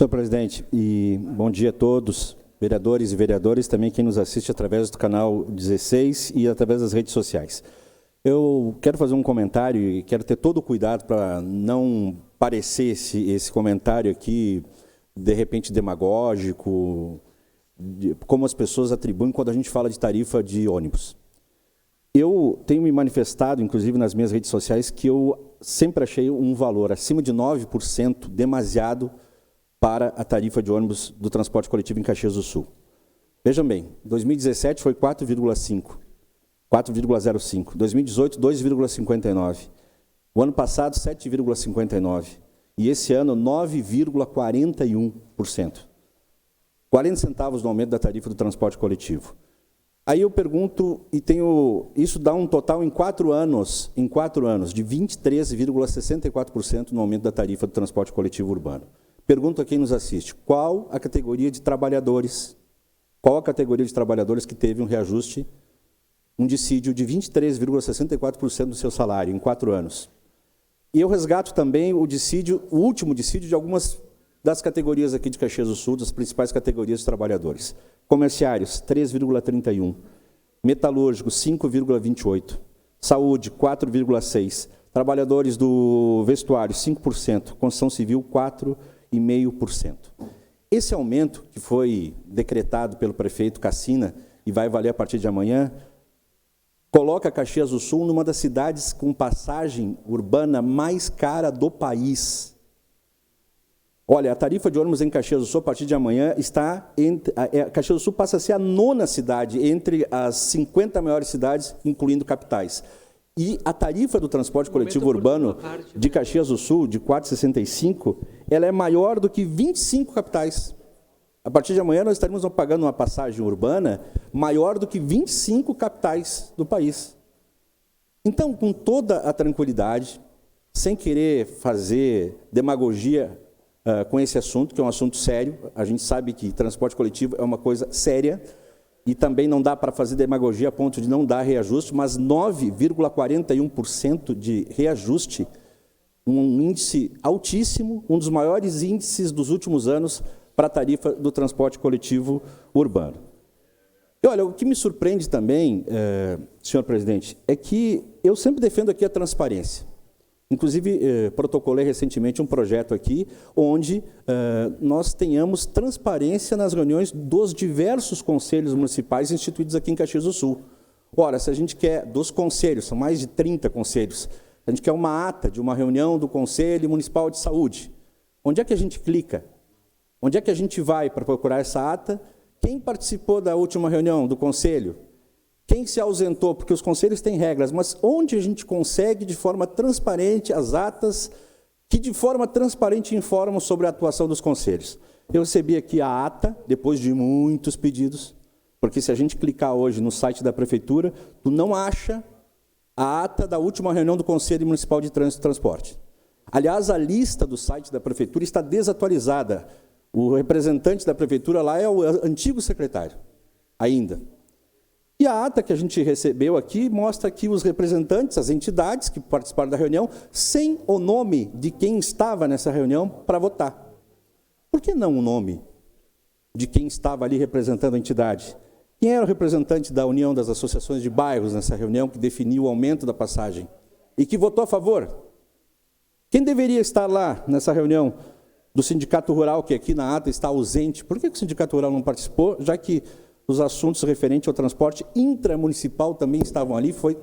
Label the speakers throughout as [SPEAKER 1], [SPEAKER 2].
[SPEAKER 1] Senhor presidente, e bom dia a todos, vereadores e vereadoras, também quem nos assiste através do canal 16 e através das redes sociais. Eu quero fazer um comentário e quero ter todo o cuidado para não parecer esse comentário aqui, de repente, demagógico, como as pessoas atribuem quando a gente fala de tarifa de ônibus. Eu tenho me manifestado, inclusive nas minhas redes sociais, que eu sempre achei um valor acima de 9% demasiado para a tarifa de ônibus do transporte coletivo em Caxias do Sul. Vejam bem, 2017 foi 4,05, 4,05, 2018 2,59, o ano passado 7,59 e esse ano 9,41%. 40 centavos no aumento da tarifa do transporte coletivo. Aí eu pergunto, e isso dá um total em 4 anos, de 23,64% no aumento da tarifa do transporte coletivo urbano. Pergunto a quem nos assiste, qual a categoria de trabalhadores, que teve um reajuste, um dissídio de 23,64% do seu salário em 4 anos? E eu resgato também o último dissídio de algumas das categorias aqui de Caxias do Sul, das principais categorias de trabalhadores. Comerciários, 3,31%, metalúrgicos, 5,28%, saúde, 4,6%, trabalhadores do vestuário, 5%, construção civil, 4,5%. Esse aumento, que foi decretado pelo prefeito Cassina e vai valer a partir de amanhã, coloca Caxias do Sul numa das cidades com passagem urbana mais cara do país. Olha, a tarifa de ônibus em Caxias do Sul, a partir de amanhã, Caxias do Sul passa a ser a 9ª cidade entre as 50 maiores cidades, incluindo capitais. E a tarifa do transporte coletivo urbano de Caxias do Sul, de 4,65, ela é maior do que 25 capitais. A partir de amanhã, nós estaremos pagando uma passagem urbana maior do que 25 capitais do país. Então, com toda a tranquilidade, sem querer fazer demagogia com esse assunto, que é um assunto sério, a gente sabe que transporte coletivo é uma coisa séria, e também não dá para fazer demagogia a ponto de não dar reajuste, mas 9,41% de reajuste, um índice altíssimo, um dos maiores índices dos últimos anos para a tarifa do transporte coletivo urbano. E olha, o que me surpreende também, senhor presidente, é que eu sempre defendo aqui a transparência. Inclusive, protocolei recentemente um projeto aqui, onde nós tenhamos transparência nas reuniões dos diversos conselhos municipais instituídos aqui em Caxias do Sul. Ora, se a gente quer, dos conselhos, são mais de 30 conselhos, a gente quer uma ata de uma reunião do Conselho Municipal de Saúde. Onde é que a gente clica? Onde é que a gente vai para procurar essa ata? Quem participou da última reunião do conselho? Quem se ausentou? Porque os conselhos têm regras, mas onde a gente consegue, de forma transparente, as atas que, de forma transparente, informam sobre a atuação dos conselhos? Eu recebi aqui a ata, depois de muitos pedidos, porque se a gente clicar hoje no site da Prefeitura, tu não acha a ata da última reunião do Conselho Municipal de Trânsito e Transporte. Aliás, a lista do site da Prefeitura está desatualizada. O representante da Prefeitura lá é o antigo secretário, ainda. E a ata que a gente recebeu aqui mostra aqui os representantes, as entidades que participaram da reunião, sem o nome de quem estava nessa reunião para votar. Por que não o nome de quem estava ali representando a entidade? Quem era o representante da União das Associações de Bairros nessa reunião que definiu o aumento da passagem e que votou a favor? Quem deveria estar lá nessa reunião do Sindicato Rural, que aqui na ata está ausente? Por que o Sindicato Rural não participou, já que os assuntos referentes ao transporte intramunicipal também estavam ali, foi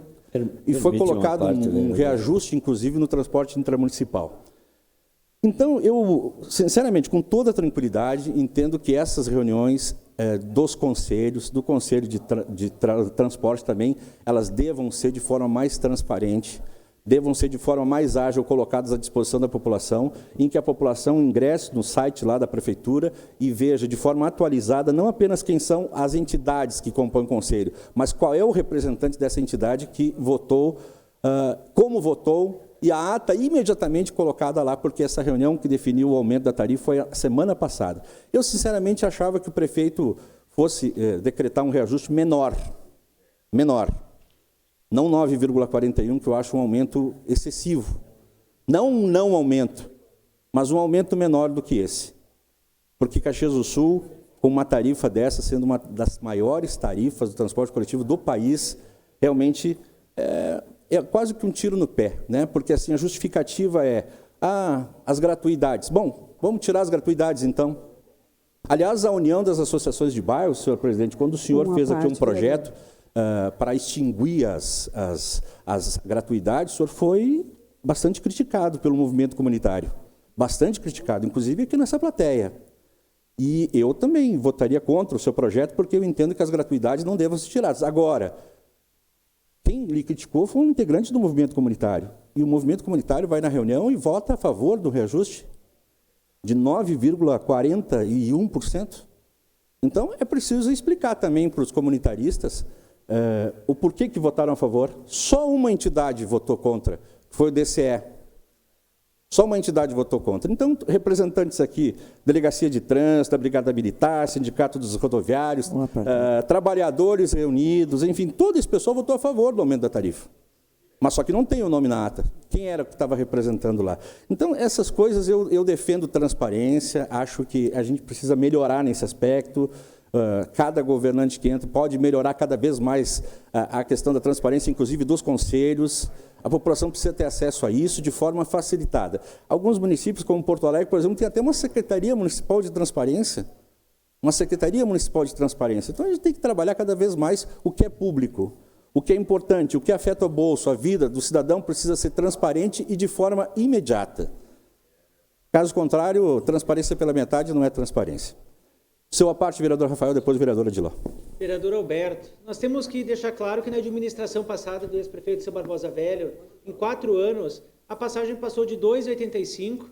[SPEAKER 1] colocado um reajuste, inclusive, no transporte intramunicipal. Então, eu, sinceramente, com toda tranquilidade, entendo que essas reuniões dos conselhos, do Conselho de Transporte também, elas devam ser de forma mais transparente, devam ser de forma mais ágil colocadas à disposição da população, em que a população ingresse no site lá da Prefeitura e veja de forma atualizada não apenas quem são as entidades que compõem o Conselho, mas qual é o representante dessa entidade que votou, como votou, e a ata imediatamente colocada lá, porque essa reunião que definiu o aumento da tarifa foi a semana passada. Eu, sinceramente, achava que o prefeito fosse decretar um reajuste menor, não 9,41, que eu acho um aumento excessivo. Não um não aumento, mas um aumento menor do que esse. porque Caxias do Sul, com uma tarifa dessa, sendo uma das maiores tarifas do transporte coletivo do país, realmente é quase que um tiro no pé, né? Porque assim, a justificativa é as gratuidades. Bom, vamos tirar as gratuidades, então. Aliás, a União das Associações de Bairros, senhor presidente, quando o senhor fez aqui um projeto para extinguir as gratuidades, o senhor foi bastante criticado pelo movimento comunitário. Bastante criticado, inclusive aqui nessa plateia. E eu também votaria contra o seu projeto, porque eu entendo que as gratuidades não devem ser tiradas. Agora, quem lhe criticou foi um integrante do movimento comunitário. E o movimento comunitário vai na reunião e vota a favor do reajuste de 9,41%. Então, é preciso explicar também para os comunitaristas o porquê que votaram a favor. Só uma entidade votou contra, foi o DCE. Só uma entidade votou contra. Então, representantes aqui, Delegacia de Trânsito, da Brigada Militar, Sindicato dos Rodoviários, trabalhadores reunidos, enfim, todo esse pessoal votou a favor do aumento da tarifa. Mas só que não tem o nome na ata. Quem era que estava representando lá? Então, essas coisas eu defendo transparência, acho que a gente precisa melhorar nesse aspecto. Cada governante que entra pode melhorar cada vez mais a questão da transparência, inclusive dos conselhos. A população precisa ter acesso a isso de forma facilitada. Alguns municípios, como Porto Alegre, por exemplo, tem até uma Secretaria Municipal de Transparência. Uma Secretaria Municipal de Transparência. Então, a gente tem que trabalhar cada vez mais o que é público, o que é importante, o que afeta o bolso, a vida do cidadão precisa ser transparente e de forma imediata. Caso contrário, transparência pela metade não é transparência. Seu à parte, vereador Rafael, depois o vereador Adiló.
[SPEAKER 2] Vereador Alberto, nós temos que deixar claro que na administração passada do ex-prefeito Seu Barbosa Velho, em 4 anos, a passagem passou de 2,85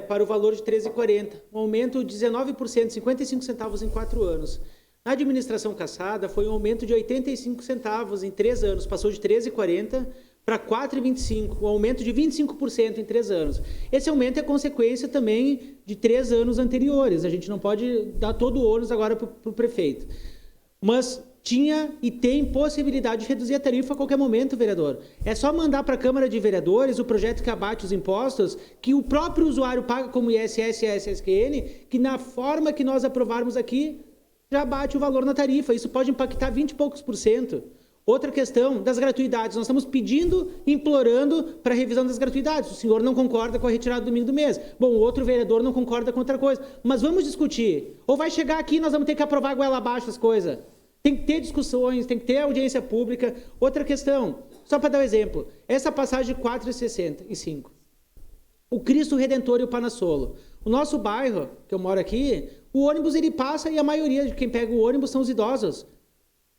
[SPEAKER 2] para o valor de 13,40, um aumento de 19%, 55 centavos em 4 anos. Na administração passada, foi um aumento de 85 centavos em 3 anos, passou de 13,40 para 4,25, um aumento de 25% em 3 anos. Esse aumento é consequência também de 3 anos anteriores, a gente não pode dar todo o ônus agora para o prefeito. Mas tinha e tem possibilidade de reduzir a tarifa a qualquer momento, vereador. É só mandar para a Câmara de Vereadores o projeto que abate os impostos, que o próprio usuário paga como ISS e SSQN, que na forma que nós aprovarmos aqui, já bate o valor na tarifa. Isso pode impactar 20 e poucos %. Outra questão das gratuidades. Nós estamos pedindo, implorando para a revisão das gratuidades. O senhor não concorda com a retirada do domingo do mês. Bom, o outro vereador não concorda com outra coisa. Mas vamos discutir. Ou vai chegar aqui e nós vamos ter que aprovar goela abaixo as coisas. Tem que ter discussões, tem que ter audiência pública. Outra questão, só para dar um exemplo. Essa passagem de 4,65. O Cristo Redentor e o Panassolo. O nosso bairro, que eu moro aqui, o ônibus ele passa e a maioria de quem pega o ônibus são os idosos.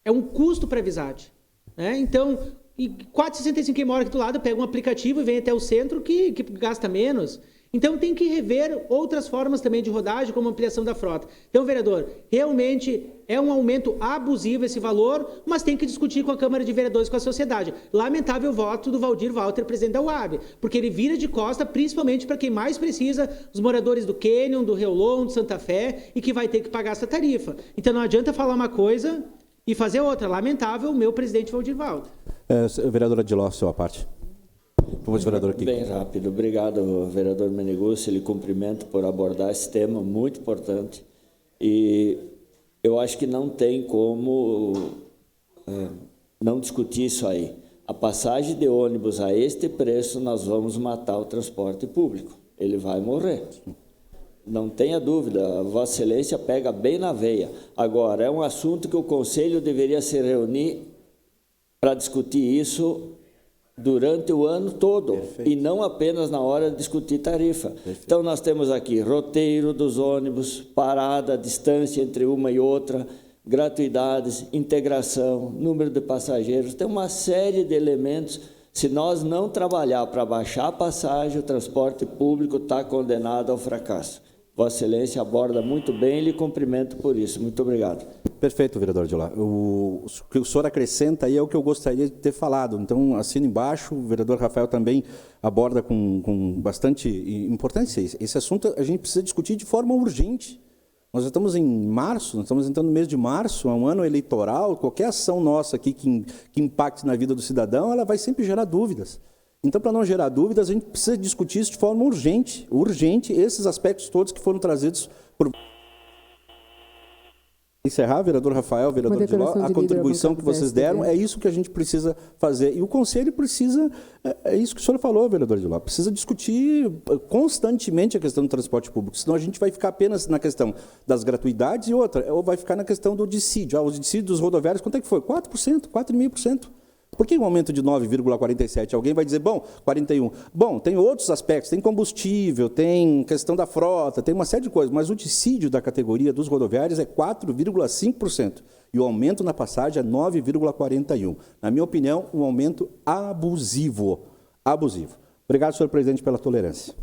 [SPEAKER 2] É um custo para a Visade. Então, 4,65 quem mora aqui do lado pega um aplicativo e vem até o centro que gasta menos. Então, tem que rever outras formas também de rodagem, como ampliação da frota. Então, vereador, realmente é um aumento abusivo esse valor, mas tem que discutir com a Câmara de Vereadores, com a sociedade. Lamentável o voto do Valdir Walter, presidente da UAB, porque ele vira de costa, principalmente para quem mais precisa, os moradores do Canyon, do Reolon, do Santa Fé, e que vai ter que pagar essa tarifa. Então, não adianta falar uma coisa e fazer outra. Lamentável o meu presidente Valdir Walter.
[SPEAKER 1] Vereador Adiló, sua parte. Vereador aqui.
[SPEAKER 3] Bem rápido. Obrigado, vereador Meneguzzi. Lhe cumprimento por abordar esse tema muito importante. E eu acho que não tem como não discutir isso aí. A passagem de ônibus a este preço, nós vamos matar o transporte público. Ele vai morrer. Não tenha dúvida, a Vossa Excelência pega bem na veia. Agora, é um assunto que o Conselho deveria se reunir para discutir isso durante o ano todo. Perfeito. E não apenas na hora de discutir tarifa. Perfeito. Então, nós temos aqui roteiro dos ônibus, parada, distância entre uma e outra, gratuidades, integração, número de passageiros, tem uma série de elementos. Se nós não trabalhar para baixar a passagem, o transporte público está condenado ao fracasso. Vossa Excelência aborda muito bem e lhe cumprimento por isso. Muito obrigado.
[SPEAKER 1] Perfeito, vereador Adiló. O que o senhor acrescenta aí é o que eu gostaria de ter falado. Então, assino embaixo, o vereador Rafael também aborda com bastante importância. Esse assunto a gente precisa discutir de forma urgente. Nós estamos em março, nós estamos entrando no mês de março, é um ano eleitoral, qualquer ação nossa aqui que impacte na vida do cidadão, ela vai sempre gerar dúvidas. Então, para não gerar dúvidas, a gente precisa discutir isso de forma urgente, esses aspectos todos que foram trazidos por Encerrar, vereador Rafael, vereador Diló, a contribuição que vocês deram, é isso que a gente precisa fazer. E o Conselho precisa, é isso que o senhor falou, vereador Diló, precisa discutir constantemente a questão do transporte público, senão a gente vai ficar apenas na questão das gratuidades e outra, ou vai ficar na questão do dissídio. O dissídio dos rodoviários, quanto é que foi? 4%, 4,5%. Por que um aumento de 9,47%? Alguém vai dizer, bom, 41%. Bom, tem outros aspectos, tem combustível, tem questão da frota, tem uma série de coisas, mas o dissídio da categoria dos rodoviários é 4,5%. E o aumento na passagem é 9,41%. Na minha opinião, um aumento abusivo. Abusivo. Obrigado, senhor presidente, pela tolerância.